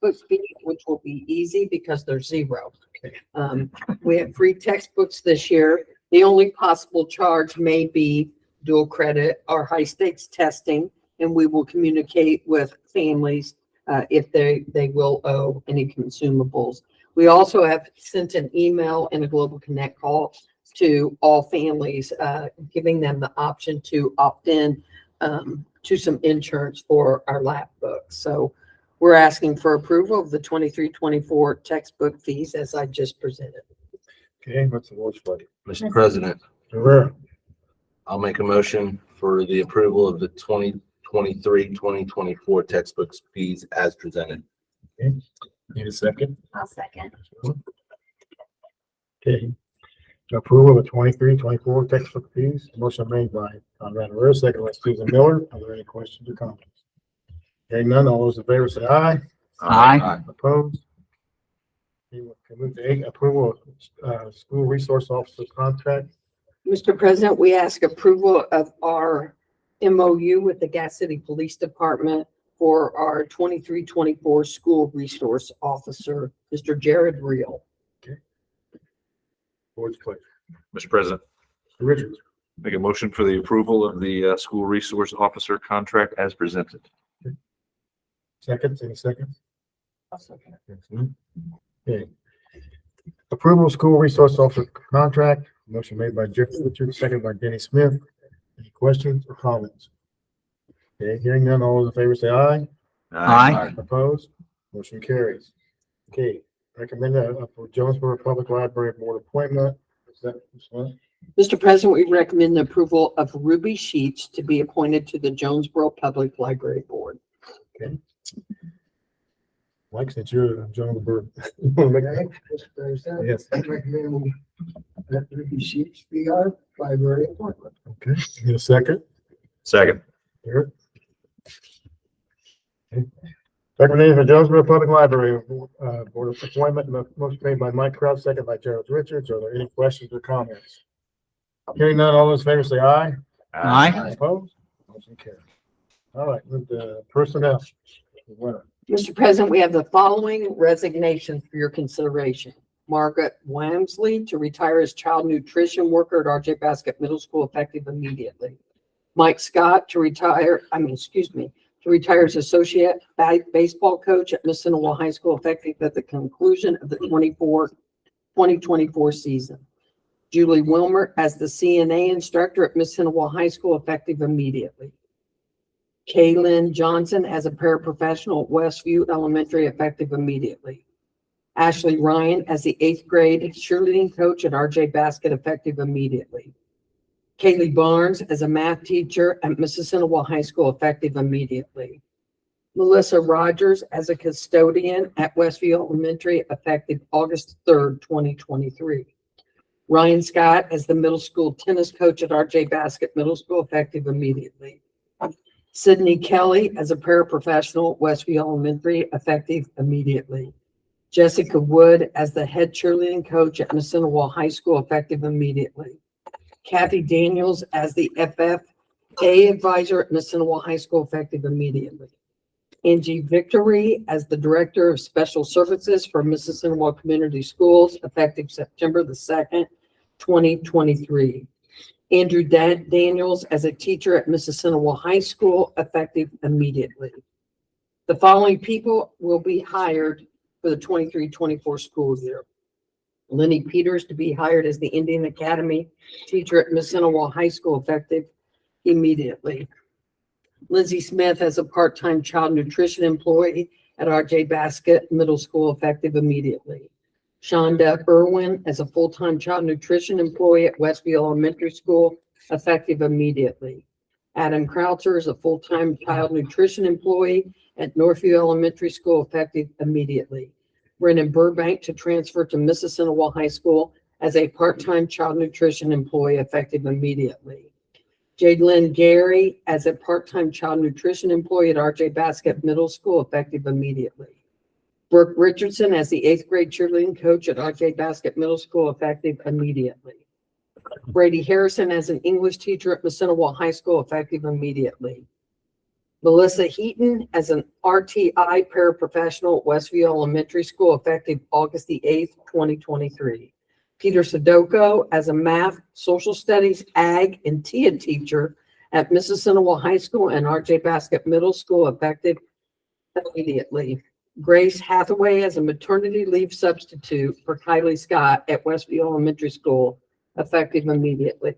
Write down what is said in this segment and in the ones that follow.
textbook fee, which will be easy because there's zero. We have free textbooks this year. The only possible charge may be dual credit or high stakes testing, and we will communicate with families if they will owe any consumables. We also have sent an email and a Global Connect call to all families, giving them the option to opt in to some insurance for our lap books. So we're asking for approval of the 23-24 textbook fees as I just presented. Okay, what's the voice, buddy? Mr. President, Rivera. I'll make a motion for the approval of the 2023-2024 textbooks fees as presented. Okay. Need a second? I'll second. Okay. Approval of the 23-24 textbook fees. Motion made by Conrad Rivera, second by Susan Miller. Are there any questions or comments? Hearing none, all those in favor say aye. Aye. Opposed? Okay, we can move to 8, approval of school resource officer contract. Mr. President, we ask approval of our MOU with the Gas City Police Department for our 23-24 school resource officer, Mr. Jared Reel. Board's pleasure. Mr. President, Mr. Richards. make a motion for the approval of the school resource officer contract as presented. Seconds, any seconds? Okay. Approval of school resource officer contract. Motion made by Jeff Richards, second by Denny Smith. Any questions or comments? Okay, hearing none, all those in favor say aye. Aye. Opposed? Motion carries. Okay, recommended for Jonesboro Public Library Board appointment. Is that one? Mr. President, we recommend the approval of Ruby Sheets to be appointed to the Jonesboro Public Library Board. Okay. Mike, since you're Jonesboro. You want to make that? Yes. I recommend that Ruby Sheets be our library appointment. Okay, need a second? Second. Eric? Okay. Recommendation for Jonesboro Public Library Board of Appointment, motion made by Mike Kraus, second by Gerald Richards. Are there any questions or comments? Hearing none, all those in favor say aye. Aye. Opposed? Motion carries. All right, move to personnel. Mr. President, we have the following resignations for your consideration. Margaret Wamsley to retire as child nutrition worker at RJ Basket Middle School effective immediately. Mike Scott to retire as associate baseball coach at Missinawah High School effective at the conclusion of the 2024 season. Julie Wilmer as the CNA instructor at Missinawah High School effective immediately. Kaylin Johnson as a paraprofessional at Westview Elementary effective immediately. Ashley Ryan as the 8th grade cheerleading coach at RJ Basket effective immediately. Kaylee Barnes as a math teacher at Missinawah High School effective immediately. Melissa Rogers as a custodian at Westview Elementary effective August 3rd, 2023. Ryan Scott as the middle school tennis coach at RJ Basket Middle School effective immediately. Sydney Kelly as a paraprofessional at Westview Elementary effective immediately. Jessica Wood as the head cheerleading coach at Missinawah High School effective immediately. Kathy Daniels as the FFA advisor at Missinawah High School effective immediately. Angie Victory as the director of special services for Missinawah Community Schools effective September the 2nd, 2023. Andrew Daniels as a teacher at Missinawah High School effective immediately. The following people will be hired for the 23-24 school year. Lenny Peters to be hired as the Indian Academy teacher at Missinawah High School effective immediately. Lindsay Smith as a part-time child nutrition employee at RJ Basket Middle School effective immediately. Shonda Irwin as a full-time child nutrition employee at Westview Elementary School effective immediately. Adam Croucher is a full-time child nutrition employee at Northview Elementary School effective immediately. Brennan Burbank to transfer to Missinawah High School as a part-time child nutrition employee effective immediately. Jadlyn Gary as a part-time child nutrition employee at RJ Basket Middle School effective immediately. Brooke Richardson as the 8th grade cheerleading coach at RJ Basket Middle School effective immediately. Brady Harrison as an English teacher at Missinawah High School effective immediately. Melissa Heaton as an RTI paraprofessional at Westview Elementary School effective August the 8th, 2023. Peter Sudoku as a math, social studies, ag, and TIA teacher at Mississinawa High School and RJ Basket Middle School effective immediately. Grace Hathaway as a maternity leave substitute for Kylie Scott at Westview Elementary School effective immediately.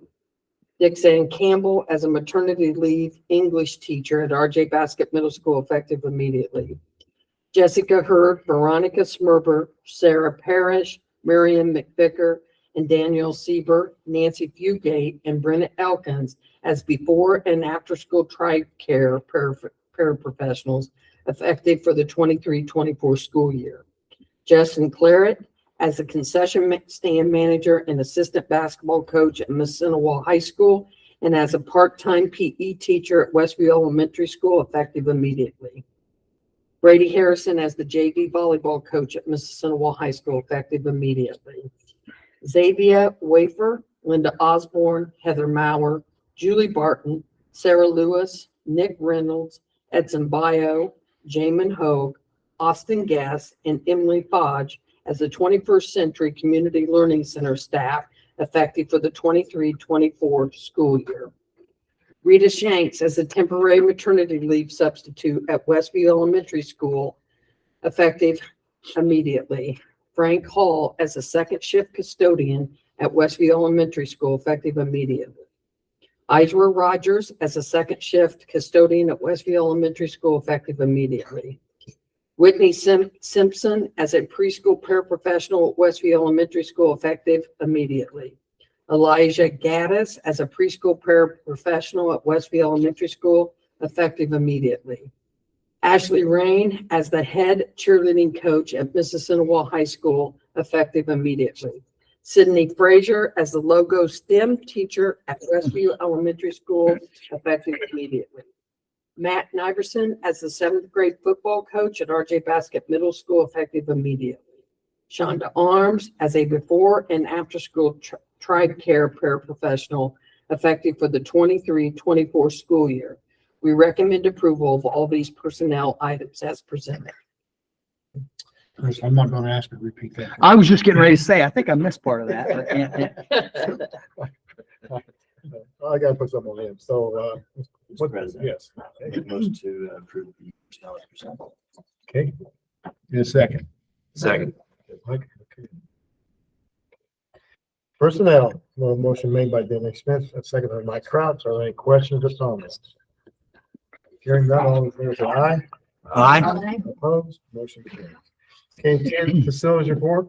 Dixon Campbell as a maternity leave English teacher at RJ Basket Middle School effective immediately. Jessica Hurd, Veronica Smurber, Sarah Parrish, Miriam McVicker, and Daniel Sieber, Nancy Fugate, and Brenna Elkins as before and after school tri-care paraprofessionals effective for the 23-24 school year. Justin Claret as a concession stand manager and assistant basketball coach at Mississinawa High School and as a part-time PE teacher at Westview Elementary School effective immediately. Brady Harrison as the JV volleyball coach at Mississinawa High School effective immediately. Xavier Wafer, Linda Osborne, Heather Maurer, Julie Barton, Sarah Lewis, Nick Reynolds, Edson Bio, Jamin Hogue, Austin Guest, and Emily Fodge as the 21st Century Community Learning Center staff effective for the 23-24 school year. Rita Shanks as a temporary maternity leave substitute at Westview Elementary School effective immediately. Frank Hall as a second shift custodian at Westview Elementary School effective immediately. Isra Rogers as a second shift custodian at Westview Elementary School effective immediately. Whitney Simpson as a preschool paraprofessional at Westview Elementary School effective immediately. Elijah Gaddis as a preschool paraprofessional at Westview Elementary School effective immediately. Ashley Rain as the head cheerleading coach at Mississinawa High School effective immediately. Sydney Frazier as the logo STEM teacher at Westview Elementary School effective immediately. Matt Niverson as the 7th grade football coach at RJ Basket Middle School effective immediately. Shonda Arms as a before and after school tri-care paraprofessional effective for the 23-24 school year. We recommend approval of all these personnel items as presented. Chris, I'm not gonna ask you to repeat that. I was just getting ready to say, I think I missed part of that. I gotta put something on him, so, Mr. President. yes, Make a motion to approve the personnel as presented. okay. In a second. Second. Mike, okay. Personnel, motion made by Denny Smith, a second by Mike Crouch. Are there any questions or comments? Hearing none, all in favor say aye. Aye. Opposed, motion carries. Okay, 10 facilities report.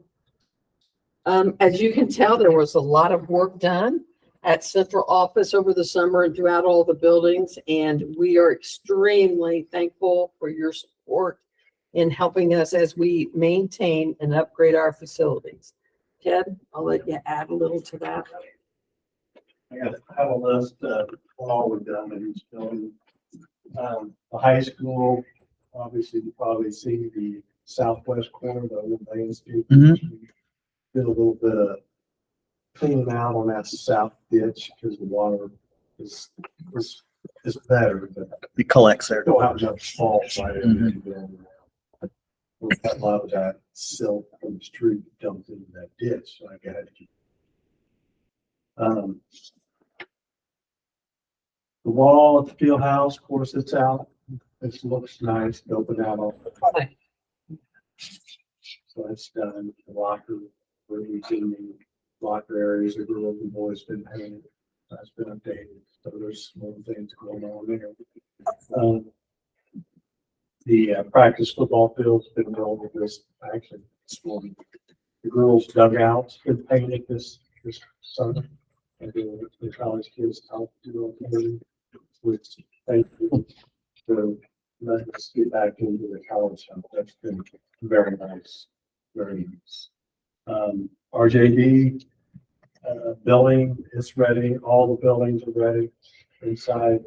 As you can tell, there was a lot of work done at central office over the summer and throughout all the buildings, and we are extremely thankful for your support in helping us as we maintain and upgrade our facilities. Ted, I'll let you add a little to that. I have a list of all we've done in each building. The high school, obviously, you probably see the southwest corner, the old landscape. Mhm. Did a little bit of cleaning out on that south ditch because the water is better, but It collects there. don't have much fault right in there. We've got a lot of that silt from the street dumped into that ditch, so I got to keep. The wall at the field house, of course, it's out. It looks nice, open out all the time. So it's done. The locker rooms in the locker areas, the girls and boys been painted. That's been updated. So there's more things going on there. The practice football field's been rolled with this actually this morning. The girls' dugout's been painted this summer. And the college kids helped do it, which thank you. So let's get back into the college stuff. That's been very nice, very nice. RJD building is ready. All the buildings are ready inside.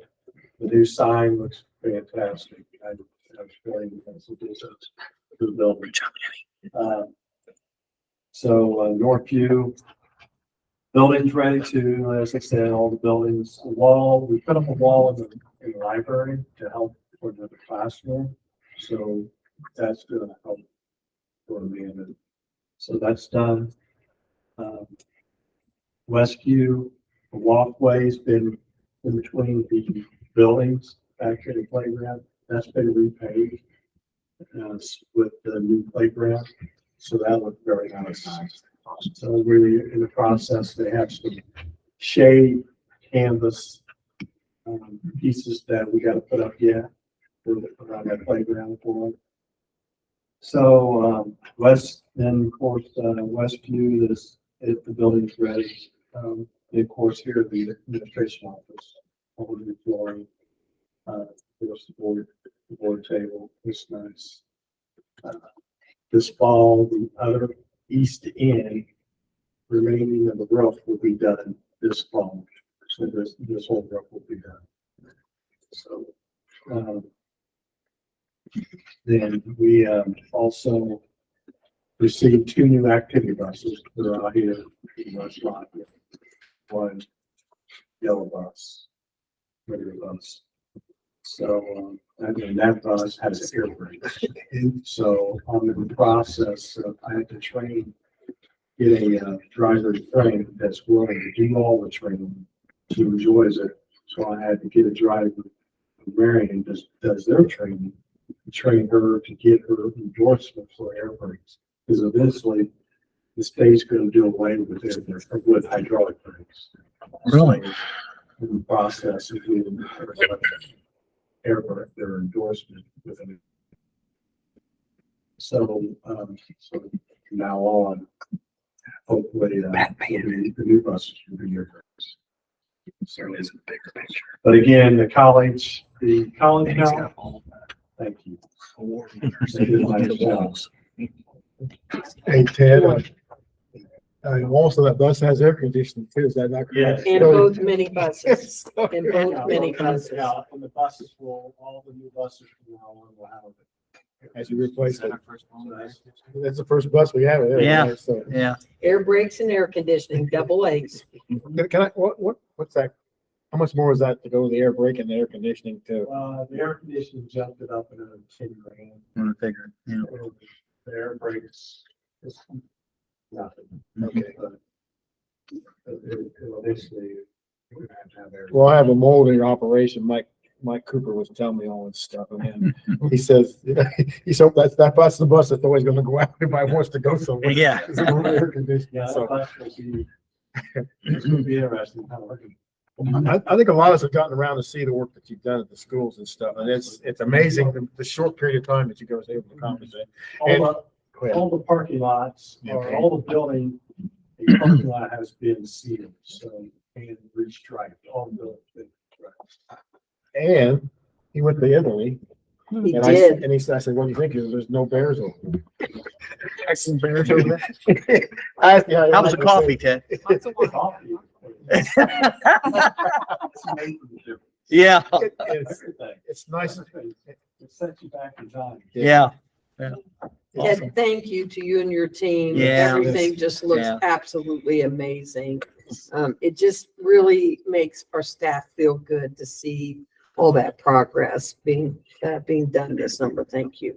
The new sign looks fantastic. I was feeling that's a good to the building. So Northview building's ready to, as I said, all the buildings, the wall, we put up a wall in the library to help for another classroom. So that's gonna help for Amanda. So that's done. Westview, the walkway's been in between the buildings, back to the playground. That's been repaved. With the new playground. So that looked very nice. So we're in the process, they have some shade canvas pieces that we gotta put up yet around that playground for them. So, then of course, Westview is, if the building's ready, of course, here at the administration office, over the flooring, there's the board table, it's nice. This fall, the other east end remaining of the roof will be done this fall. So this whole roof will be done. So, then we also received 2 new activity buses that are out here in West Lafayette. One yellow bus, regular bus. So, and that bus has air brakes. So I'm in the process of, I had to get a driver trained that's willing to do all the training. She enjoys it. So I had to get a driver, Marion, does their training, train her to get her endorsement for air brakes. Because eventually the state's going to do away with hydraulic brakes. Really? So, in the process of getting air brake, their endorsement with it. So, so from now on, hopefully, the new buses will be air brakes. So it's a bigger picture. But again, the college now, thank you. They did a nice job. Hey, Ted, also that bus has air conditioning too, is that not correct? Yes. And both minibuses, and both Yeah, minibuses. yeah, and the buses all the new buses from now on will have it. As you replace it. So That's the first bus we have. There, Yeah. right? So, Yeah. Air brakes and air conditioning, double A's. can I, what's that? How much more is that to go with the air brake and the air conditioning too? The air conditioning jumped it up another 10 grand. I figured, yeah. The air brakes is nothing. Okay. But eventually, we're gonna have to have air. Well, I have a molding operation. Mike Cooper was telling me all this stuff, and then he says, that bus is the bus that's always going to go out if I wants to go somewhere. Yeah. It's a little air conditioning, Yeah, so. this will be interesting. How we're gonna- I think a lot of us have gotten around to see the work that you've done at the schools and stuff, and it's amazing the short period of time that you guys were able to accomplish it. All the parking lots, or Okay. all the building, the parking lot has been sealed, so, and restriped, all the buildings been restriped. And he went to Italy. He And did. I said, what do you think? He goes, there's no bears over there. I some bears over there. I asked you How was the coffee, Ted? Lots of coffee. Yeah. Everything. It's nice. Everything. It sets you back in time. Yeah. Awesome. Ted, thank you to you and your team. Yeah. Everything just looks Yeah. absolutely amazing. It just really makes our staff feel good to see all that progress being done this summer. Thank you.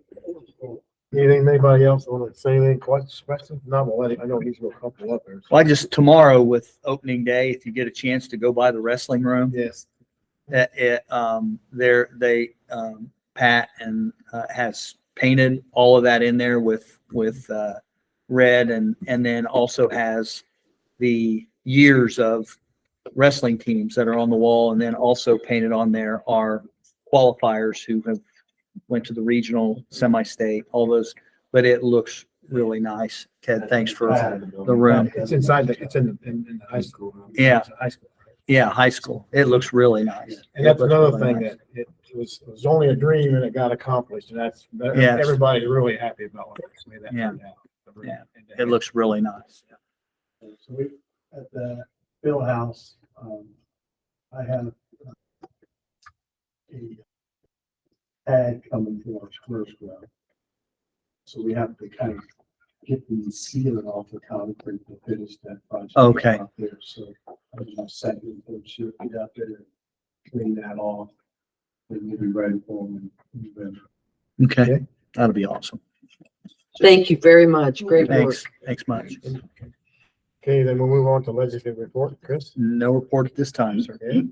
Anything, anybody else want to say anything, questions? No, we'll let him, I know he's got a couple up there. Well, I just tomorrow with opening day, if you get a chance to go by the wrestling room, Yes. Pat and has painted all of that in there with red and then also has the years of wrestling teams that are on the wall, and then also painted on there are qualifiers who have went to the regional, semi-state, all those, but it looks really nice. Ted, thanks for the room. It's inside it's in the high school. Yeah. It's a high school. Yeah, high school. It looks really nice. And that's It looks another really thing nice. that it was only a dream and it got accomplished, and that's, Yes. everybody's really happy about what the way that Yeah. turned out. Yeah. It looks really nice. So we, at the Bill House, I have a ad coming for our first round. So we have to kind of get the sealing off the concrete to finish that project. Okay. Out there, so I'm second, should get out there and clean that off. we'll be ready for them. in November. Okay, that'll be awesome. Thank you very much. Great work. Thanks much. Okay, then we'll move on to legislative report. Chris? No report at this time, sir. Okay.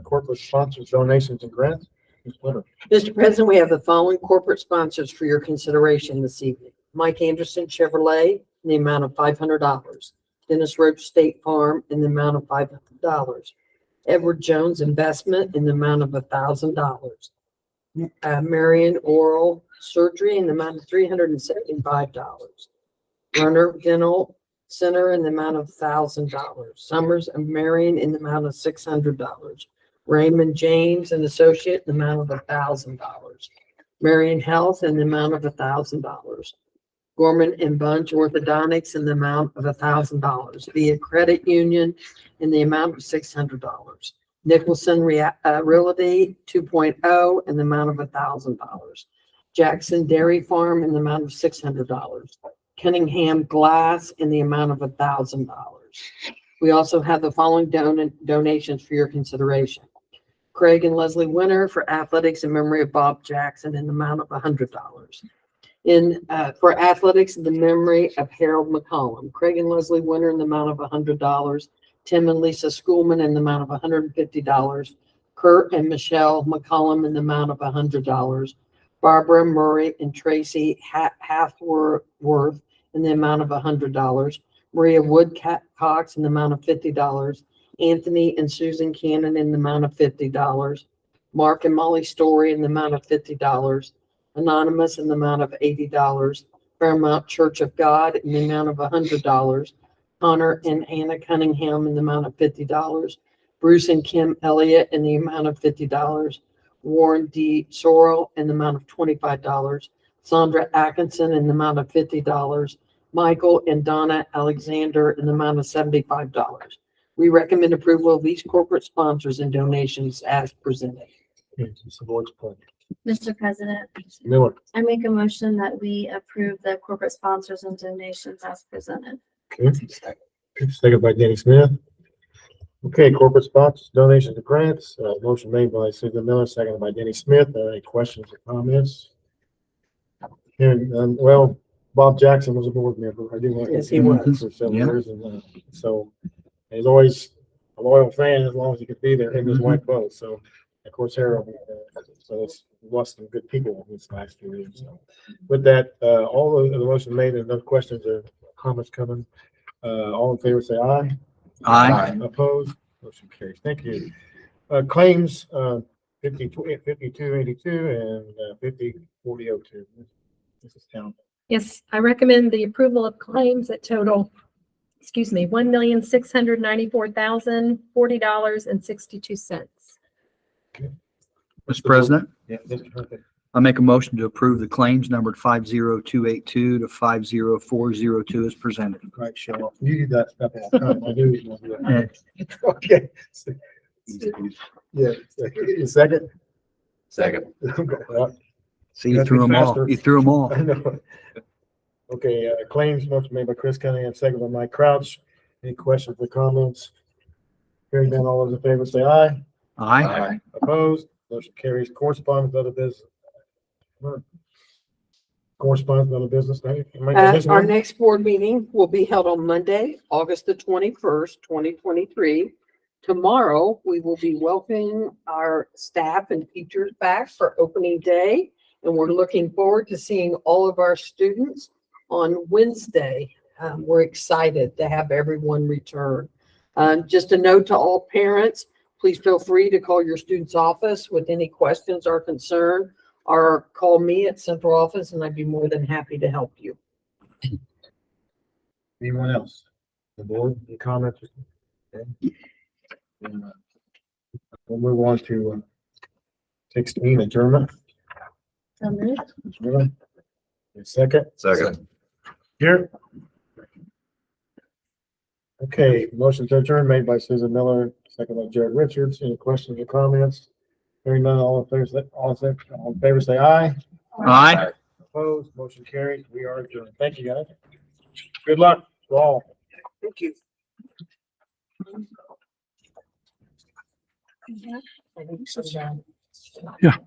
Corporate sponsors, donations and grants. Ms. Whitaker. Mr. President, we have the following corporate sponsors for your consideration this evening. Mike Anderson Chevrolet in the amount of $500. Dennis Roach State Farm in the amount of $500. Edward Jones Investment in the amount of $1,000. Marion Oral Surgery in the amount of $375. Runner Dental Center in the amount of $1,000. Summers and Marion in the amount of $600. Raymond James and Associate in the amount of $1,000. Marion Health in the amount of $1,000. Gorman and Bunch Orthodontics in the amount of $1,000. Via Credit Union in the amount of $600. Nicholson Realty 2.0 in the amount of $1,000. Jackson Dairy Farm in the amount of $600. Cunningham Glass in the amount of $1,000. We also have the following donations for your consideration. Craig and Leslie Winter for athletics in memory of Bob Jackson in the amount of $100. For athletics in the memory of Harold McCollum. Craig and Leslie Winter in the amount of $100. Tim and Lisa Schoolman in the amount of $150. Kurt and Michelle McCollum in the amount of $100. Barbara Murray and Tracy Hathworth in the amount of $100. Maria Woodcox in the amount of $50. Anthony and Susan Cannon in the amount of $50. Mark and Molly Story in the amount of $50. Anonymous in the amount of $80. Fairmount Church of God in the amount of $100. Connor and Anna Cunningham in the amount of $50. Bruce and Kim Elliott in the amount of $50. Warren D. Sorrell in the amount of $25. Sandra Atkinson in the amount of $50. Michael and Donna Alexander in the amount of $75. We recommend approval of these corporate sponsors and donations as presented. It's the board's pleasure. Mr. President, Miller. I make a motion that we approve the corporate sponsors and donations as presented. Okay. Second by Danny Smith. Okay, corporate sponsors, donations and grants. Motion made by Susan Miller, seconded by Danny Smith. Any questions or comments? And, well, Bob Jackson was a board member. I do want to. Yes, he was. For several Yeah. years, and so he's always a loyal fan as long as he could be there. Him and his wife both. So, of course, Harold. So it's lost some good people in this last few years. So, with that, all of the motion made and no questions or comments coming. All in favor, say aye. Aye. Opposed? Motion carries. Thank you. Claims, 5282 and 504002. This is town. Yes, I recommend the approval of claims that total, $1,694,040.62. Mr. President, Yeah, Mr. Hunter. I make a motion to approve the claims numbered 50282 to 50402 as presented. Right, show off. You do that stuff all the time. I do. Okay. Yeah. Second? Second. See, you Gotta threw be them all. faster. You threw them all. I know. Okay, claims motion made by Chris Cunningham, second by Mike Crouch. Any questions or comments? Hearing none, all those in favor say aye. Aye. Opposed? Motion carries. Correspondence, other business. Correspondence, other business. Our next board meeting will be held on Monday, August the 21st, 2023. Tomorrow, we will be welcoming our staff and teachers back for opening day, and we're looking forward to seeing all of our students on Wednesday. We're excited to have everyone return. Just a note to all parents, please feel free to call your student's office with any questions or concern, or call me at central office and I'd be more than happy to help you. Anyone else? The board, any comments? Okay. We'll move on to 16, adjournment. So moved. Second? Second. Here. Okay, motion to adjourn made by Susan Miller, second by Jared Richards. Any questions or comments? Hearing none, all in favor, say aye. Aye. Opposed, motion carries. We are adjourned. Thank you, guys. Good luck to all. Thank you. Yeah.